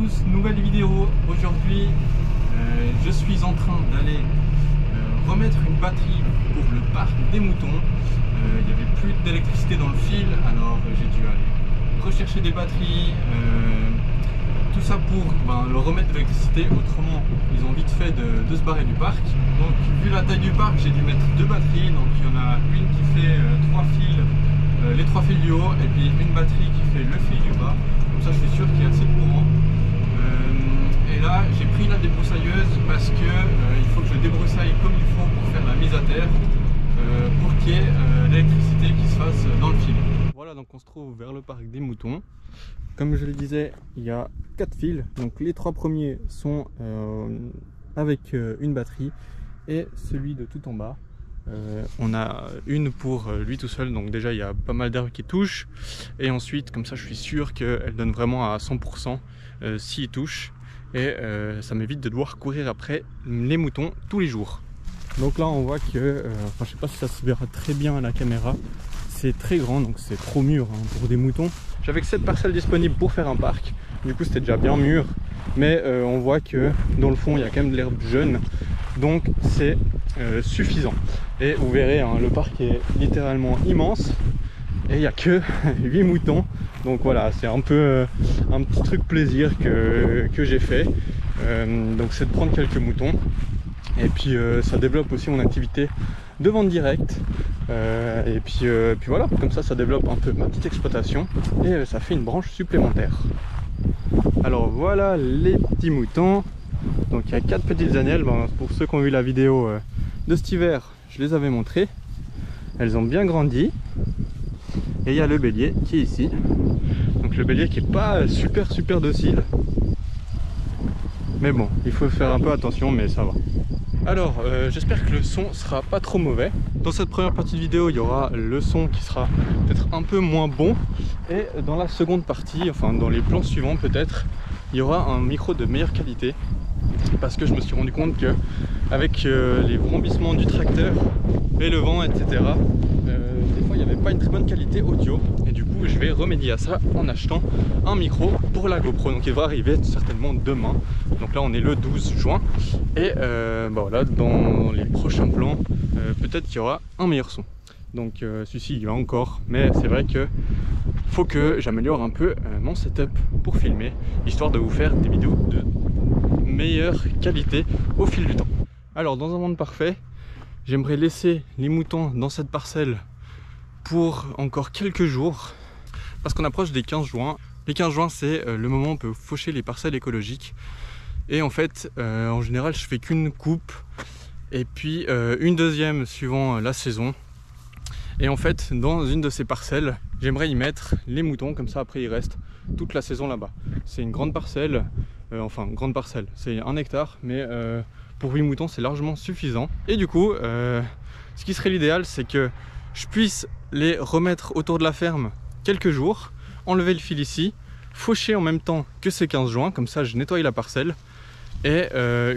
tous, nouvelle vidéo. Aujourd'hui, je suis en train d'aller remettre une batterie pour le parc des moutons. Il n'y avait plus d'électricité dans le fil, alors j'ai dû aller rechercher des batteries. Tout ça pour leur remettre de l'électricité, autrement ils ont vite fait de se barrer du parc. Donc vu la taille du parc, j'ai dû mettre deux batteries. Donc il y en a une qui fait trois fils, les trois fils du haut, et puis une batterie qui fait le fil du bas. Comme ça je suis sûr qu'il y a assez de courant. Et là j'ai pris la débroussailleuse parce que il faut que je débroussaille comme il faut pour faire la mise à terre, pour qu'il y ait l'électricité qui se fasse dans le fil. Voilà, donc on se trouve vers le parc des moutons. Comme je le disais, il y a 4 fils, donc les 3 premiers sont avec une batterie, et celui de tout en bas, on a une pour lui tout seul, donc déjà il y a pas mal d'herbes qui touchent, et ensuite comme ça je suis sûr qu'elle donne vraiment à 100% s'il touche, et ça m'évite de devoir courir après les moutons tous les jours. Donc là on voit que, je sais pas si ça se verra très bien à la caméra, c'est très grand, donc c'est trop mûr pour des moutons. J'avais que 7 parcelles disponibles pour faire un parc, du coup c'était déjà bien mûr, mais on voit que dans le fond il y a quand même de l'herbe jeune, donc c'est suffisant. Et vous verrez, le parc est littéralement immense, et il n'y a que 8 moutons, donc voilà, c'est un peu un petit truc plaisir que j'ai fait, donc c'est de prendre quelques moutons. Et puis ça développe aussi mon activité de vente directe, et puis voilà, comme ça développe un peu ma petite exploitation, et ça fait une branche supplémentaire. Alors voilà les petits moutons. Donc il y a 4 petites agnelles, pour ceux qui ont vu la vidéo de cet hiver, je les avais montrées, elles ont bien grandi. Et il y a le bélier qui est ici, donc le bélier qui est pas super docile, mais bon, il faut faire un peu attention, mais ça va. Alors j'espère que le son sera pas trop mauvais. Dans cette première partie de vidéo il y aura le son qui sera peut-être un peu moins bon, et dans la seconde partie, enfin dans les plans suivants peut-être, il y aura un micro de meilleure qualité, parce que je me suis rendu compte que avec les vrombissements du tracteur et le vent, etc., des fois il n'y avait pas une très bonne qualité audio, et du coup je vais remédier à ça en achetant un micro pour la GoPro, donc il devrait arriver certainement demain. Donc là on est le 12 juin, et voilà, dans les prochains plans peut-être qu'il y aura un meilleur son. Donc celui-ci il y a encore, mais c'est vrai que faut que j'améliore un peu mon setup pour filmer, histoire de vous faire des vidéos de meilleure qualité au fil du temps. Alors dans un monde parfait, j'aimerais laisser les moutons dans cette parcelle pour encore quelques jours, parce qu'on approche des 15 juin. Les 15 juin c'est le moment où on peut faucher les parcelles écologiques, et en fait en général je fais qu'une coupe, et puis une deuxième suivant la saison. Et en fait dans une de ces parcelles j'aimerais y mettre les moutons, comme ça après ils restent toute la saison là-bas. C'est une grande parcelle, grande parcelle, c'est 1 hectare, mais pour 8 moutons c'est largement suffisant. Et du coup ce qui serait l'idéal, c'est que je puisse les remettre autour de la ferme quelques jours, enlever le fil ici, faucher en même temps que ces 15 juin, comme ça je nettoie la parcelle, et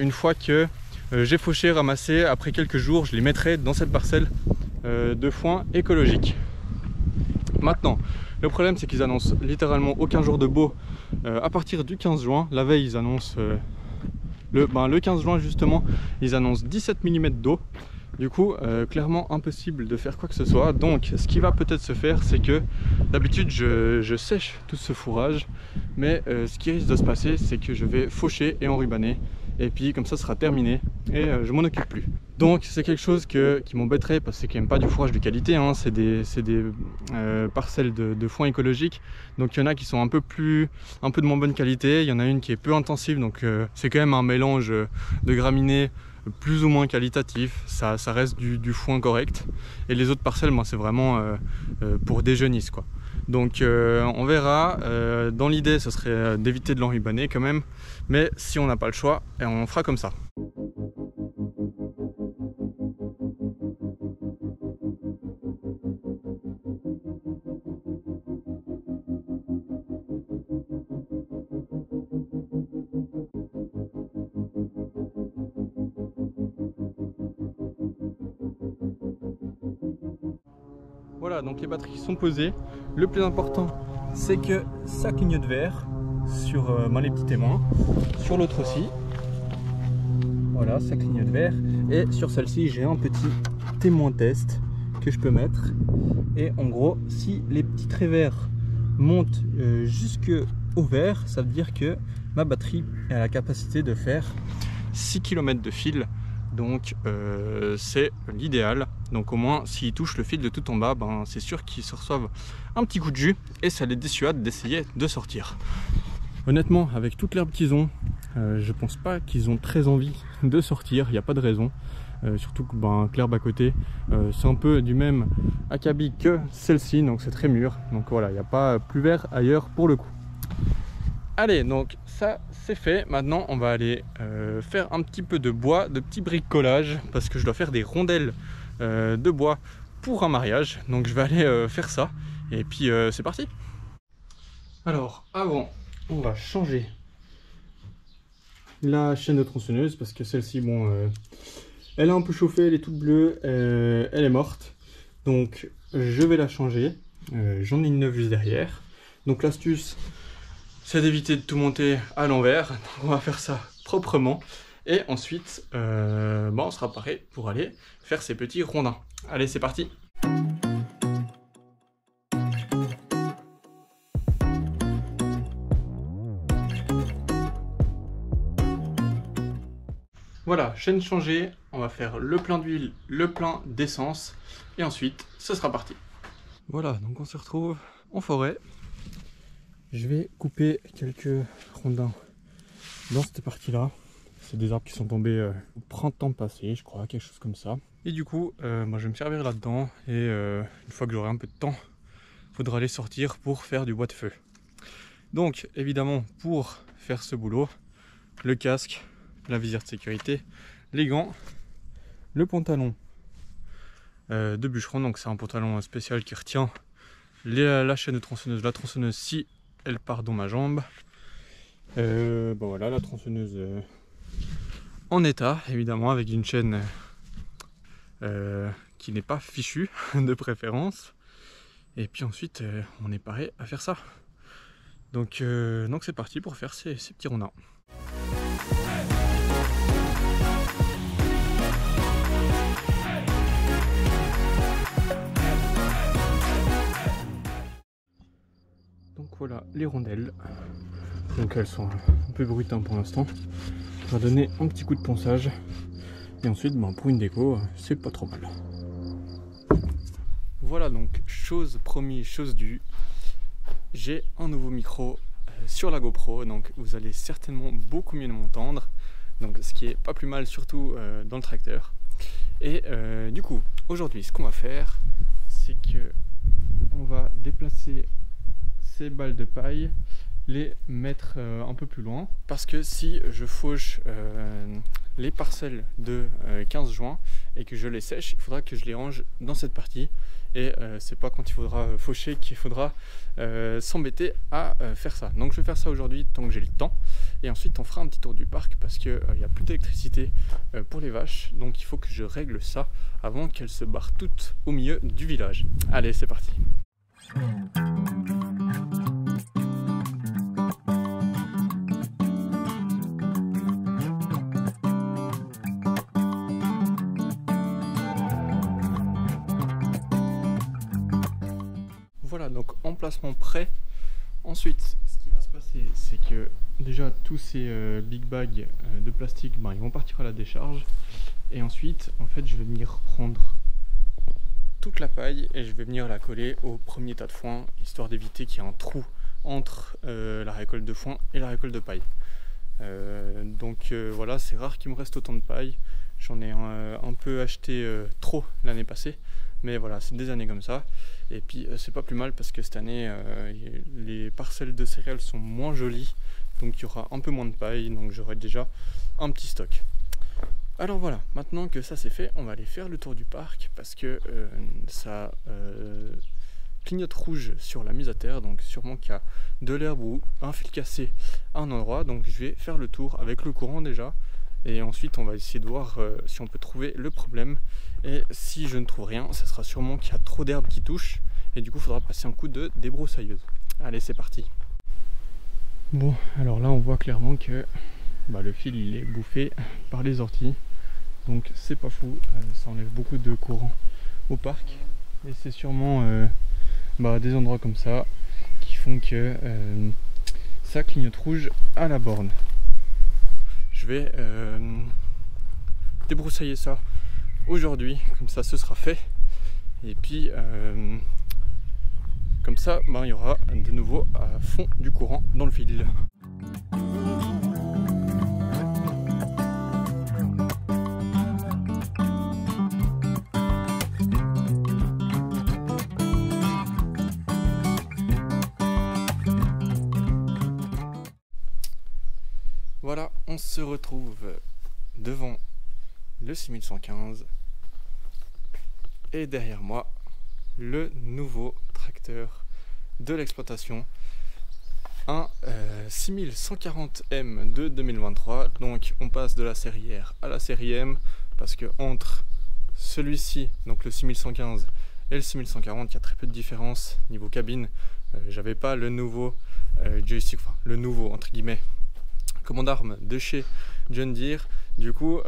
une fois que j'ai fauché, ramassé, après quelques jours je les mettrai dans cette parcelle de foin écologique. Maintenant le problème c'est qu'ils annoncent littéralement aucun jour de beau à partir du 15 juin. La veille ils annoncent le 15 juin justement, ils annoncent 17 mm d'eau. Du coup clairement impossible de faire quoi que ce soit. Donc ce qui va peut-être se faire, c'est que d'habitude je sèche tout ce fourrage, mais ce qui risque de se passer, c'est que je vais faucher et enrubanner, et puis comme ça sera terminé, et je m'en occupe plus. Donc c'est quelque chose qui m'embêterait, parce que c'est quand même pas du fourrage de qualité, c'est des parcelles de foin écologique. Donc il y en a qui sont un peu de moins bonne qualité, il y en a une qui est peu intensive, donc c'est quand même un mélange de graminées plus ou moins qualitatif, ça reste du foin correct, et les autres parcelles, moi c'est vraiment pour des jeunisses quoi. Donc on verra, dans l'idée ce serait d'éviter de l'enrubanner quand même, mais si on n'a pas le choix, on fera comme ça. Voilà, donc les batteries sont posées. Le plus important, c'est que ça clignote vert. sur les petits témoins, sur l'autre aussi. Voilà, ça clignote vert. Et sur celle-ci, j'ai un petit témoin test que je peux mettre. Et en gros, si les petits traits verts montent jusqu'au vert, ça veut dire que ma batterie a la capacité de faire 6 km de fil. Donc c'est l'idéal. Donc au moins s'ils touchent le fil de tout en bas, ben, c'est sûr qu'ils se reçoivent un petit coup de jus et ça les dissuade d'essayer de sortir. Honnêtement, avec toute l'herbe qu'ils ont, je pense pas qu'ils ont très envie de sortir, il n'y a pas de raison. Surtout que l'herbe à côté, c'est un peu du même acabit que celle-ci, donc c'est très mûr. Donc voilà, il n'y a pas plus vert ailleurs pour le coup. Allez, donc ça c'est fait. Maintenant on va aller faire un petit peu de bois, de petits bricolage, parce que je dois faire des rondelles de bois pour un mariage. Donc je vais aller faire ça et puis c'est parti. Alors avant, on va changer la chaîne de tronçonneuse parce que celle-ci, bon, elle a un peu chauffé, elle est toute bleue, elle est morte. Donc je vais la changer. J'en ai une neuve juste derrière. Donc l'astuce, c'est d'éviter de tout monter à l'envers. Donc on va faire ça proprement. Et ensuite, on sera paré pour aller faire ces petits rondins. Allez, c'est parti! Voilà, chaîne changée, on va faire le plein d'huile, le plein d'essence, et ensuite, ce sera parti. Voilà, donc on se retrouve en forêt. Je vais couper quelques rondins dans cette partie-là. C'est des arbres qui sont tombés au printemps passé, je crois, quelque chose comme ça. Et du coup, moi je vais me servir là-dedans, et une fois que j'aurai un peu de temps, il faudra les sortir pour faire du bois de feu. Donc, évidemment, pour faire ce boulot, le casque, la visière de sécurité, les gants, le pantalon de bûcheron, donc c'est un pantalon spécial qui retient la chaîne de tronçonneuse, la tronçonneuse si elle part dans ma jambe. Voilà, la tronçonneuse en état, évidemment, avec une chaîne qui n'est pas fichue de préférence. Et puis ensuite, on est paré à faire ça. Donc c'est parti pour faire ces petits rondins. Donc voilà les rondelles. Donc elles sont un peu brutes pour l'instant. On va donner un petit coup de ponçage. Et ensuite, pour une déco, c'est pas trop mal. Voilà, donc chose promis, chose due. J'ai un nouveau micro sur la GoPro, donc vous allez certainement beaucoup mieux m'entendre. Donc ce qui est pas plus mal, surtout dans le tracteur. Et du coup, aujourd'hui, ce qu'on va faire, c'est que on va déplacer ces balles de paille, les mettre un peu plus loin, parce que si je fauche les parcelles de 15 joints et que je les sèche, il faudra que je les range dans cette partie, et c'est pas quand il faudra faucher qu'il faudra s'embêter à faire ça. Donc je vais faire ça aujourd'hui tant que j'ai le temps, et ensuite on fera un petit tour du parc parce que il n'y a plus d'électricité pour les vaches, donc il faut que je règle ça avant qu'elles se barrent toutes au milieu du village. Allez, c'est parti. Voilà, donc emplacement prêt. Ensuite, ce qui va se passer, c'est que déjà tous ces big bags de plastique, ils vont partir à la décharge. Et ensuite, en fait, je vais venir prendre toute la paille et je vais venir la coller au premier tas de foin, histoire d'éviter qu'il y ait un trou entre la récolte de foin et la récolte de paille. Voilà, c'est rare qu'il me reste autant de paille. J'en ai un peu acheté trop l'année passée. Mais voilà, c'est des années comme ça. Et puis c'est pas plus mal parce que cette année, les parcelles de céréales sont moins jolies. Donc il y aura un peu moins de paille. Donc j'aurai déjà un petit stock. Alors voilà, maintenant que ça c'est fait, on va aller faire le tour du parc. Parce que ça clignote rouge sur la mise à terre. Donc sûrement qu'il y a de l'herbe ou un fil cassé à un endroit. Donc je vais faire le tour avec le courant déjà. Et ensuite on va essayer de voir si on peut trouver le problème. Et si je ne trouve rien, ça sera sûrement qu'il y a trop d'herbe qui touche. Et du coup il faudra passer un coup de débroussailleuse. Allez, c'est parti. Bon, alors là on voit clairement que le fil il est bouffé par les orties, donc c'est pas fou, ça enlève beaucoup de courant au parc et c'est sûrement des endroits comme ça qui font que ça clignote rouge à la borne. Je vais débroussailler ça aujourd'hui, comme ça ce sera fait, et puis comme ça il y aura de nouveau à fond du courant dans le fil. Voilà, on se retrouve devant le 6115 et derrière moi le nouveau tracteur de l'exploitation, un 6140M de 2023. Donc on passe de la série R à la série M parce que entre celui-ci, donc le 6115 et le 6140, il y a très peu de différence niveau cabine. J'avais pas le nouveau joystick, enfin le nouveau entre guillemets commande d'armes de chez John Deere. Du coup,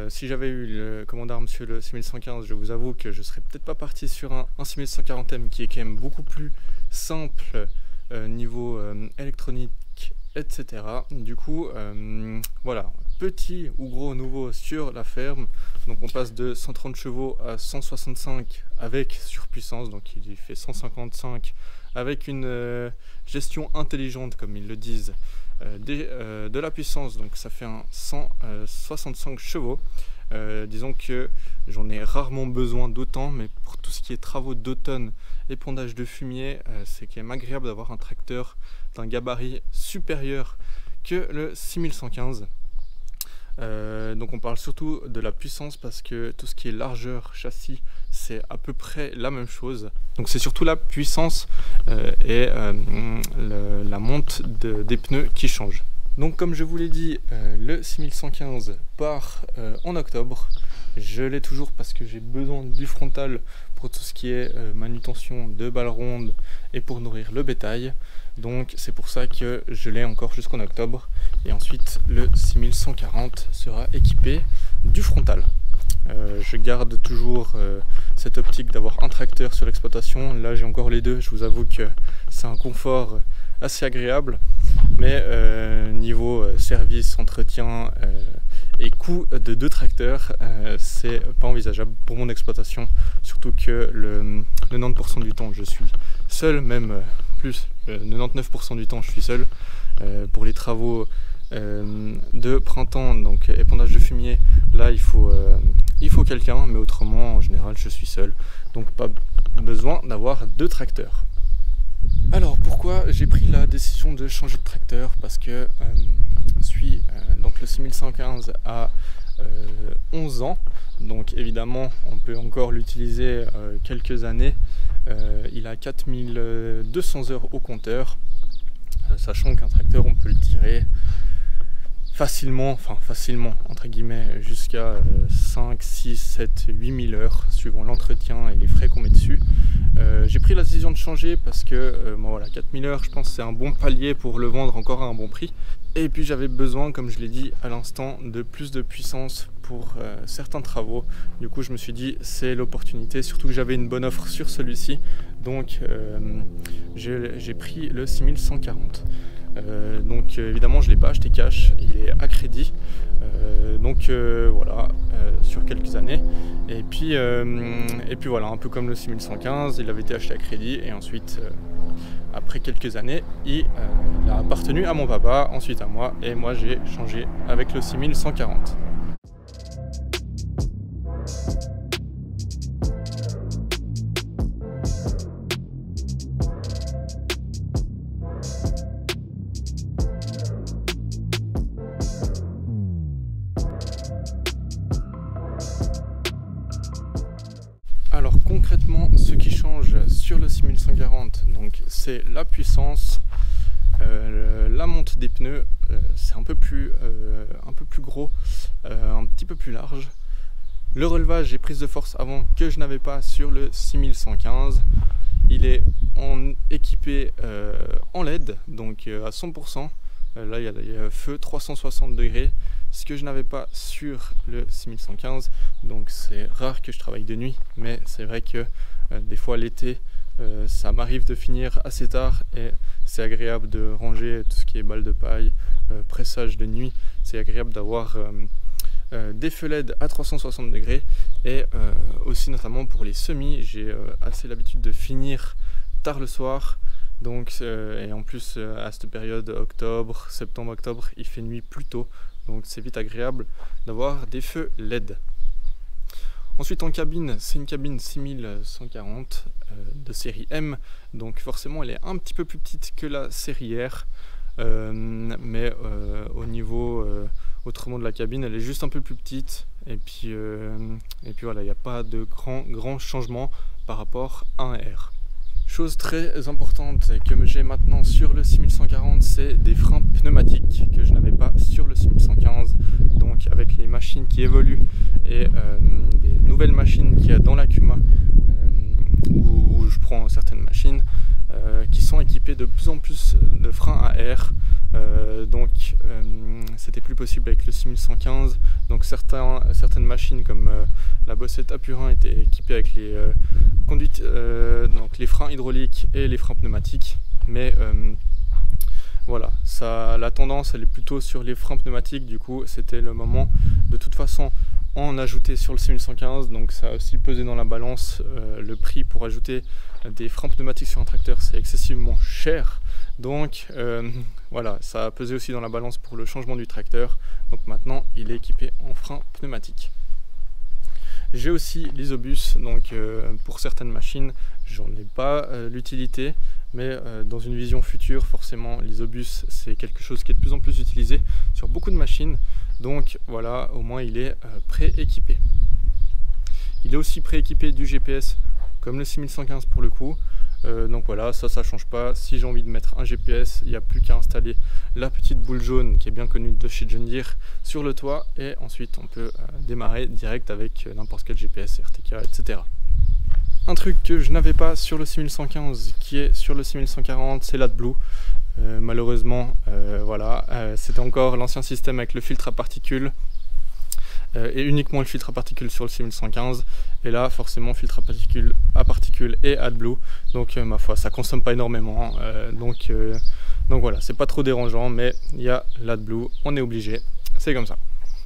si j'avais eu le commande d'armes sur le 6115, je vous avoue que je serais peut-être pas parti sur un 6140M qui est quand même beaucoup plus simple niveau électronique, etc. Du coup, voilà, petit ou gros nouveau sur la ferme. Donc on passe de 130 chevaux à 165 avec surpuissance, donc il fait 155 avec une gestion intelligente comme ils le disent. De la puissance, donc ça fait un 165 chevaux. Disons que j'en ai rarement besoin d'autant, mais pour tout ce qui est travaux d'automne, épondage de fumier, c'est quand même agréable d'avoir un tracteur d'un gabarit supérieur que le 6115. Donc on parle surtout de la puissance parce que tout ce qui est largeur, châssis, c'est à peu près la même chose. Donc c'est surtout la puissance et la monte des pneus qui change. Donc comme je vous l'ai dit, le 6115 part en octobre. Je l'ai toujours parce que j'ai besoin du frontal pour tout ce qui est manutention de balles rondes et pour nourrir le bétail. Donc c'est pour ça que je l'ai encore jusqu'en octobre. Et ensuite le 6140 sera équipé du frontal. Je garde toujours cette optique d'avoir un tracteur sur l'exploitation. Là j'ai encore les deux, je vous avoue que c'est un confort assez agréable. Mais niveau service, entretien et coût de deux tracteurs, c'est pas envisageable pour mon exploitation. Surtout que le 90% du temps je suis seul, même plus 99% du temps je suis seul. Pour les travaux de printemps, donc épandage de fumier, là il faut quelqu'un, mais autrement en général je suis seul, donc pas besoin d'avoir deux tracteurs. Alors pourquoi j'ai pris la décision de changer de tracteur? Parce que donc le 6115 a 11 ans, donc évidemment on peut encore l'utiliser quelques années. Il a 4200 heures au compteur, sachant qu'un tracteur on peut le tirer facilement, entre guillemets, jusqu'à 5, 6, 7, 8000 heures suivant l'entretien et les frais qu'on met dessus. J'ai pris la décision de changer parce que voilà, 4000 heures je pense c'est un bon palier pour le vendre encore à un bon prix. Et puis j'avais besoin, comme je l'ai dit à l'instant, de plus de puissance pour certains travaux. Du coup je me suis dit c'est l'opportunité, surtout que j'avais une bonne offre sur celui-ci. Donc j'ai pris le 6140. Donc évidemment je ne l'ai pas acheté cash, il est à crédit. Donc voilà, sur quelques années. Et puis voilà, un peu comme le 6115, il avait été acheté à crédit et ensuite après quelques années il a appartenu à mon papa, ensuite à moi, et moi j'ai changé avec le 6140. Alors concrètement, ce qui change sur le 6140, donc c'est la puissance, la monte des pneus, c'est un peu plus gros, un petit peu plus large. Le relevage et prise de force avant que je n'avais pas sur le 6115. Il est équipé en LED, donc à 100%. Là il y a les feux 360 degrés, ce que je n'avais pas sur le 6115. Donc c'est rare que je travaille de nuit, mais c'est vrai que des fois l'été ça m'arrive de finir assez tard et c'est agréable de ranger tout ce qui est balles de paille, pressage de nuit. C'est agréable d'avoir des feux LED à 360 degrés et aussi notamment pour les semis, j'ai assez l'habitude de finir tard le soir. Donc, et en plus à cette période septembre-octobre, il fait nuit plus tôt, donc c'est vite agréable d'avoir des feux LED. Ensuite en cabine, c'est une cabine 6140 de série M, donc forcément elle est un petit peu plus petite que la série R, mais au niveau autrement de la cabine, elle est juste un peu plus petite, et puis voilà, il n'y a pas de grand changement par rapport à un R. Chose très importante que j'ai maintenant sur le 6140, c'est des freins pneumatiques que je n'avais pas sur le 6115. Donc avec les machines qui évoluent et les nouvelles machines qu'il y a dans la Kuma, où je prends certaines machines qui sont équipées de plus en plus de freins à air. Donc c'était plus possible avec le 6115. Donc certaines machines comme la Bossette Apurin étaient équipées avec les conduites, donc les freins hydrauliques et les freins pneumatiques, mais voilà, la tendance elle est plutôt sur les freins pneumatiques. Du coup c'était le moment de toute façon en ajouter sur le 6115, donc ça a aussi pesé dans la balance. Le prix pour ajouter des freins pneumatiques sur un tracteur c'est excessivement cher, donc voilà, ça a pesé aussi dans la balance pour le changement du tracteur. Donc maintenant il est équipé en freins pneumatiques. J'ai aussi l'isobus, donc pour certaines machines j'en ai pas l'utilité, mais dans une vision future forcément l'isobus c'est quelque chose qui est de plus en plus utilisé sur beaucoup de machines. Donc voilà, au moins il est pré-équipé. Il est aussi pré-équipé du GPS comme le 6115 pour le coup. Donc voilà, ça change pas. Si j'ai envie de mettre un GPS, il n'y a plus qu'à installer la petite boule jaune qui est bien connue de chez John Deere sur le toit, et ensuite on peut démarrer direct avec n'importe quel GPS, RTK, etc. Un truc que je n'avais pas sur le 6115 qui est sur le 6140, c'est l'AdBlue. Malheureusement, voilà, c'était encore l'ancien système avec le filtre à particules. Et uniquement le filtre à particules sur le 6115, et là forcément filtre à particules et AdBlue, donc ma foi ça consomme pas énormément, donc voilà, c'est pas trop dérangeant, mais il y a l'AdBlue, on est obligé, c'est comme ça.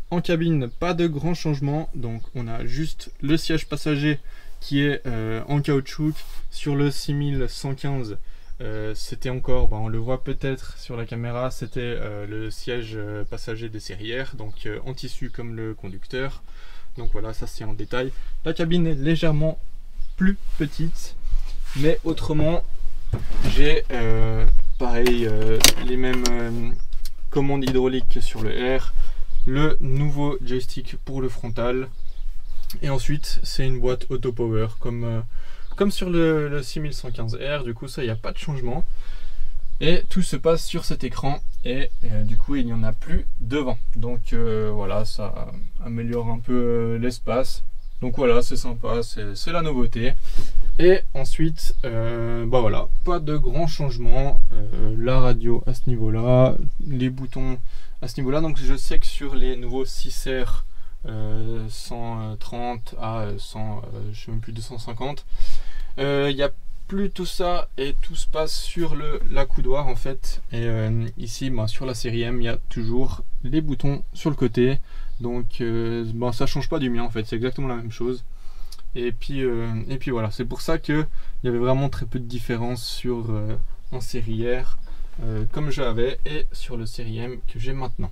En cabine, pas de grands changements, donc on a juste le siège passager qui est en caoutchouc. Sur le 6115 c'était encore, on le voit peut-être sur la caméra, c'était le siège passager des séries R, donc en tissu comme le conducteur. Donc voilà, ça c'est en détail. La cabine est légèrement plus petite, mais autrement j'ai pareil les mêmes commandes hydrauliques que sur le R, le nouveau joystick pour le frontal, et ensuite c'est une boîte auto power comme sur le 6115R. Du coup ça, il n'y a pas de changement et tout se passe sur cet écran, et du coup il n'y en a plus devant, donc voilà, ça améliore un peu l'espace. Donc voilà, c'est sympa, c'est la nouveauté. Et ensuite voilà, pas de grands changements. La radio à ce niveau là, les boutons à ce niveau là. Donc je sais que sur les nouveaux 6R 130 à 100, je sais même plus, 250, il n'y a plus tout ça, et tout se passe sur l'accoudoir en fait. Et ici sur la série M, il y a toujours les boutons sur le côté, donc ça change pas du mien en fait, c'est exactement la même chose. Et puis voilà, c'est pour ça qu'il y avait vraiment très peu de différence sur un série R comme j'avais, et sur le série M que j'ai maintenant.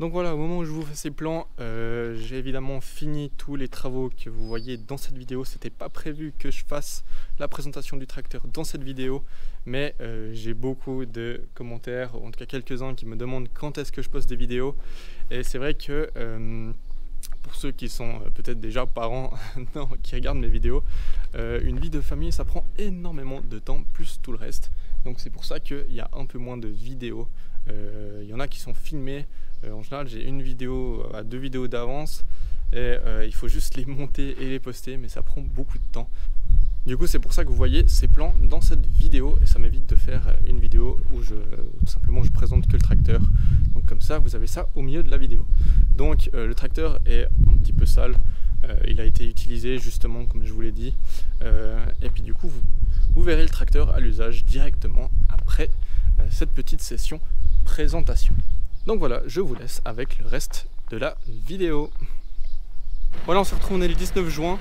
Donc voilà, au moment où je vous fais ces plans, j'ai évidemment fini tous les travaux que vous voyez dans cette vidéo. C'était pas prévu que je fasse la présentation du tracteur dans cette vidéo, mais j'ai beaucoup de commentaires, en tout cas quelques-uns, qui me demandent quand est-ce que je poste des vidéos. Et c'est vrai que pour ceux qui sont peut-être déjà parents qui regardent mes vidéos, une vie de famille ça prend énormément de temps, plus tout le reste. Donc c'est pour ça qu'il y a un peu moins de vidéos. Il y en a qui sont filmées. En général j'ai une vidéo à 2 vidéos d'avance, et il faut juste les monter et les poster, mais ça prend beaucoup de temps. Du coup c'est pour ça que vous voyez ces plans dans cette vidéo, et ça m'évite de faire une vidéo où tout simplement je présente présente que le tracteur. Donc comme ça, vous avez ça au milieu de la vidéo. Donc le tracteur est un petit peu sale. Il a été utilisé justement comme je vous l'ai dit. Et puis du coup, vous verrez le tracteur à l'usage directement après cette petite session présentation. Donc voilà, je vous laisse avec le reste de la vidéo. Voilà, on se retrouve, on est le 19 juin.